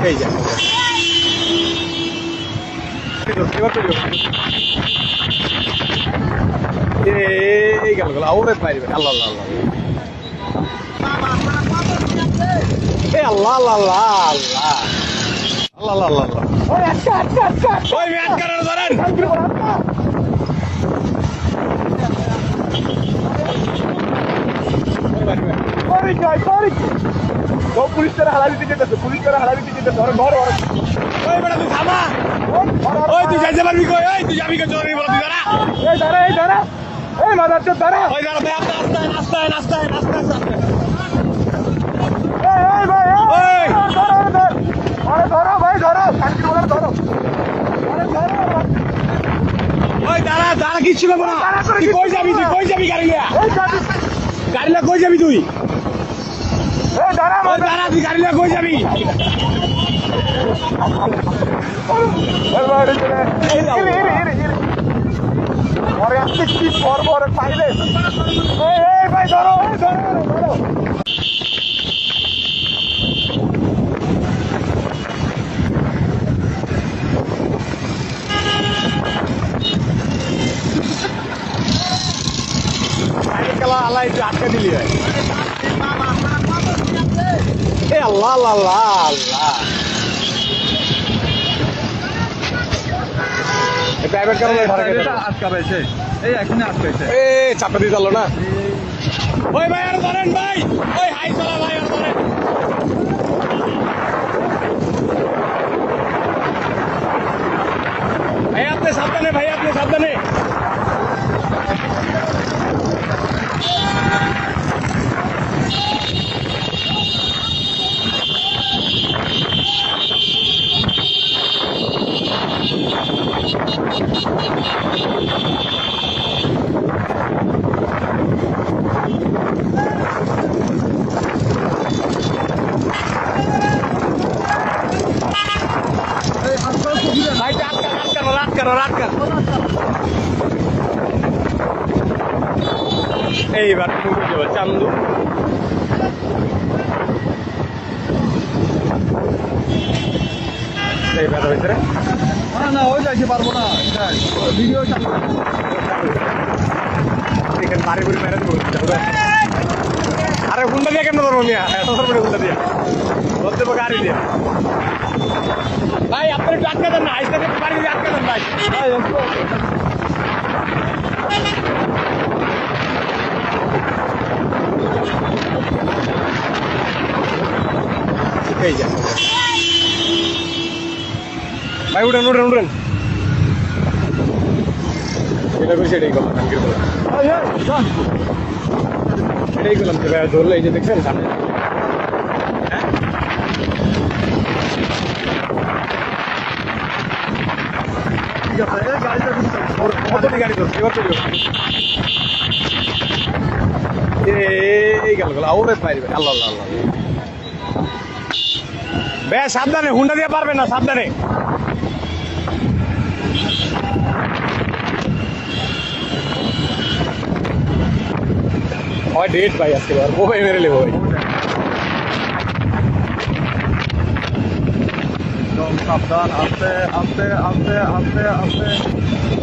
এই যা এই গেল গেল আউরে পাইবে আল্লাহ আল্লাহ আল্লাহ এ আল্লাহ আল্লাহ আল্লাহ আল্লাহ আল্লাহ আল্লাহ আল্লাহ ওই আচ্ছা আচ্ছা আচ্ছা ওই ম্যাচ করার ধরেন সরি জয় সরি ও পুলিশ তারা হালা দিতে যেতেছে পুলিশ তারা হালা দিতে যেতেছে ধর ধর ওই বেটা তুই থামা ওই তুই যাইতে পারবি কই ওই তুই যাবি কই জরুরি বল তুই দাঁড়া এই দাঁড়া এই মাদার চোদ দাঁড়া ওই দাঁড়া ভাই আস্তে আস্তে আস্তে আস্তে আস্তে এই ভাই ওই ধরো ভাই ধরো শান্তি বলার ধরো ওই দাঁড়া দাঁড়া কিচ্ছু করবো না তুই কই যাবি গাড়ি লিয়া গাড়ি লিয়া কই যাবি তুই দাঁড়া তুই গাড়ি লিয়া কই যাবি পাইলে ভাই ধরো ধরো আল্লাহ একটু আটকা দিলি ভাই এ আল্লাহ আল্লাহ আল্লাহ আল্লাহ প্রাইভেট কার আটকা পেয়েছে এই এখানে আটকাইছে এ চাপা দিয়ে চালো না ওই ভাই আর ধরেন ভাই ওই হাই চলা ভাই আর ধরেন ভাই আপনি সাবধানে রাত এইবার চান্দু এইবার হয়েছে না ওই যাইতে পারবো না ভিডিও এখানে বাড়ি করে ম্যারেজ করতে আরে হুন্ডা দিয়ে কেন ধরবো মিয়া এত ধরবো হুন্ডা দিয়া বলতে গাড়ি দিয়া ভাই আপনার একটু আটকা দেন না আইসা বাড়ি দিয়ে আটকা দেন ভাই এই যা ভাই উঠেন এটা করে সেটাই করলাম এটাই করলাম তো ভাই ধরলে এই যে দেখছেন সামনে গাড়ি করছে এই গেল আউরে পাইবে আল্লাহ আল্লাহ আল্লাহ বে সাবধানে হুন্ডা দিয়ে পারবে না সাবধানে হয় ডেট ভাই আজকে ও ভাই মেরে নেবো ভাই সাবধান আস্তে আস্তে আস্তে আস্তে আস্তে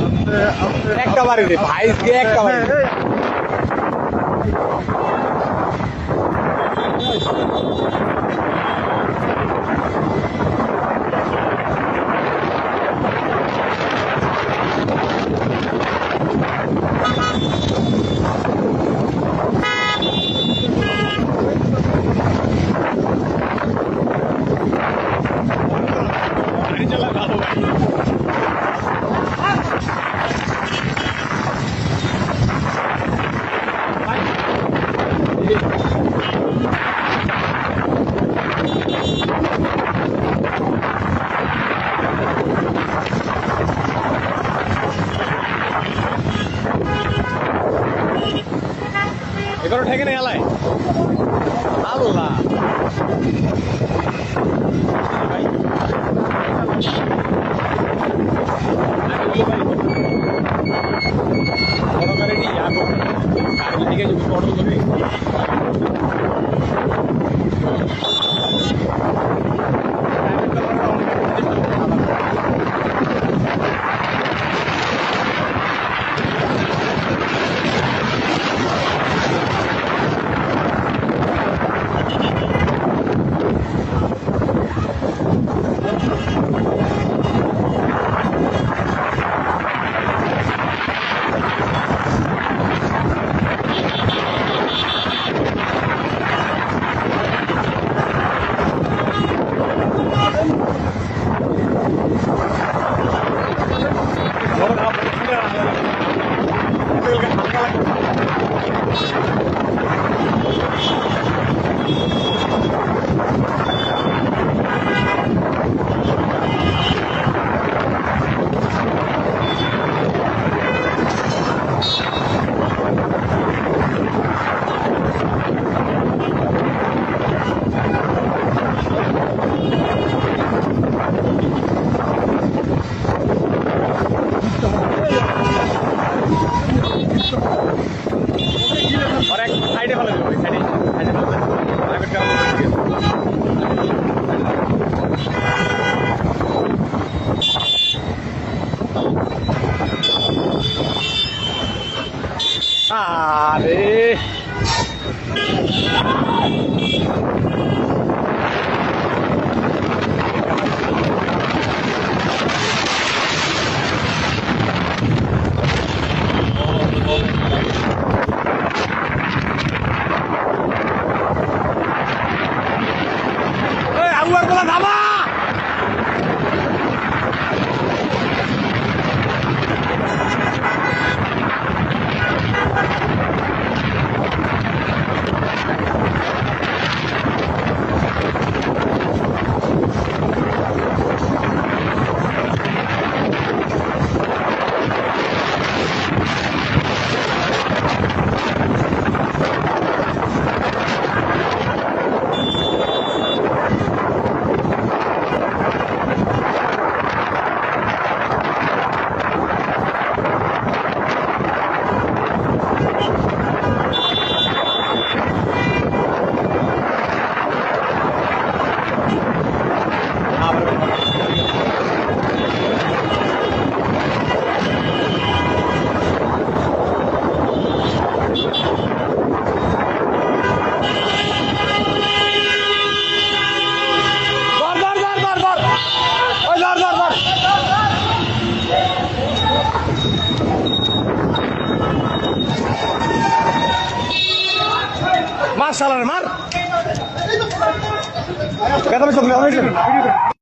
আস্তে আস্তে একটা বাড়ি রে ভাই একটা বাড়ি এগুলো ঠেকে নেই এলায় আল্লাহ তোরা থামা মার শালারে মার। কথা বলছো